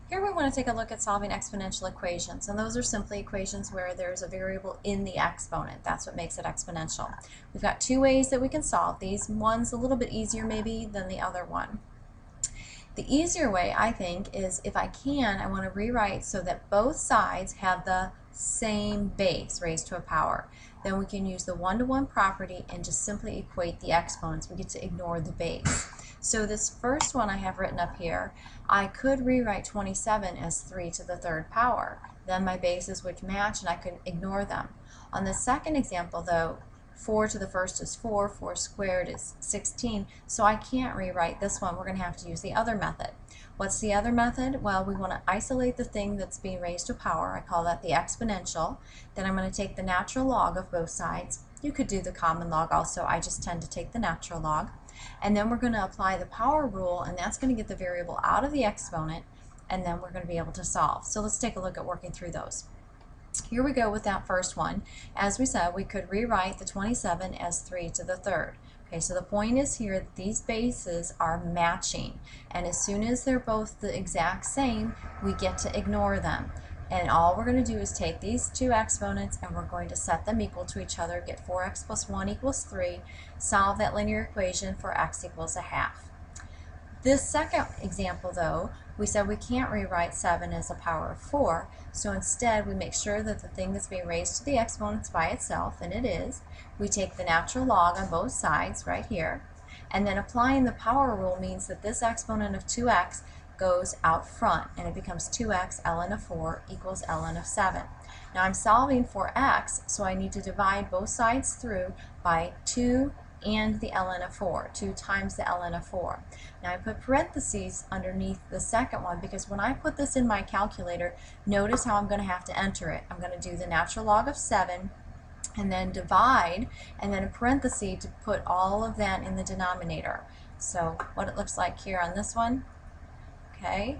Here we want to take a look at solving exponential equations, and those are simply equations where there's a variable in the exponent. That's what makes it exponential. We've got two ways that we can solve these. One's a little bit easier maybe than the other one. The easier way, I think, is if I want to rewrite so that both sides have the same base raised to a power. Then we can use the one-to-one property and just simply equate the exponents. We get to ignore the base. So this first one I have written up here, I could rewrite 27 as 3 to the third power. Then my bases would match and I could ignore them. On the second example though, 4 to the first is 4, 4 squared is 16, so I can't rewrite this one. We're going to have to use the other method. What's the other method? Well, we want to isolate the thing that's being raised to power. I call that the exponential. Then I'm going to take the natural log of both sides. You could do the common log also. I just tend to take the natural log. And then we're going to apply the power rule, and that's going to get the variable out of the exponent, and then we're going to be able to solve. So let's take a look at working through those. Here we go with that first one. As we said, we could rewrite the 27 as 3 to the third. Okay, so the point is here that these bases are matching, and as soon as they're both the exact same, we get to ignore them. And all we're going to do is take these two exponents and we're going to set them equal to each other, get 4x plus 1 equals 3, solve that linear equation for x equals a half. This second example though, we said we can't rewrite 7 as a power of 4, so instead we make sure that the thing that's being raised to the exponents by itself, and it is, we take the natural log on both sides right here, and then applying the power rule means that this exponent of 2x goes out front, and it becomes 2x ln of 4 equals ln of 7. Now I'm solving for x, so I need to divide both sides through by 2 and the ln of 4, 2 times the ln of 4. Now I put parentheses underneath the second one because when I put this in my calculator, notice how I'm going to have to enter it. I'm going to do the natural log of 7 and then divide, and then a parenthesis to put all of that in the denominator. So what it looks like here on this one, okay,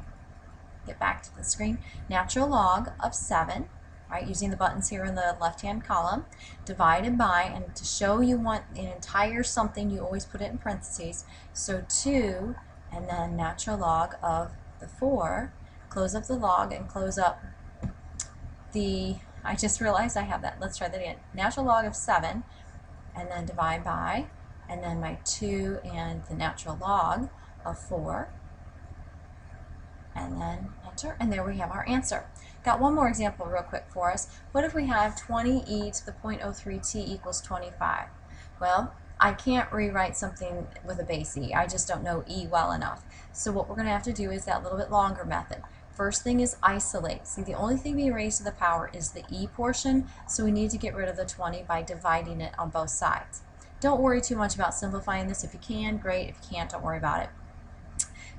get back to the screen, natural log of 7, right, using the buttons here in the left-hand column, divided by, and to show you want an entire something, you always put it in parentheses, so 2, and then natural log of the 4, close up the log and close up the, I just realized I have that, let's try that again, natural log of 7, and then divide by, and then my 2 and the natural log of 4, and then enter, and there we have our answer. Got one more example real quick for us. What if we have 20e to the 0.03t equals 25? Well, I can't rewrite something with a base e. I just don't know e well enough. So what we're going to have to do is that little bit longer method. First thing is isolate. See, the only thing being raised to the power is the e portion, so we need to get rid of the 20 by dividing it on both sides. Don't worry too much about simplifying this. If you can, great. If you can't, don't worry about it.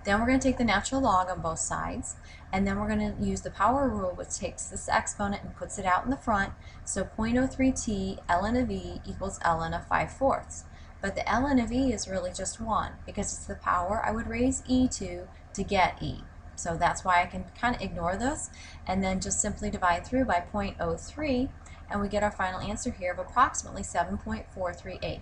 Then we're going to take the natural log on both sides, and then we're going to use the power rule, which takes this exponent and puts it out in the front. So 0.03t ln of e equals ln of 5/4. But the ln of e is really just 1 because it's the power I would raise e to get e. So that's why I can kind of ignore this and then just simply divide through by 0.03, and we get our final answer here of approximately 7.438.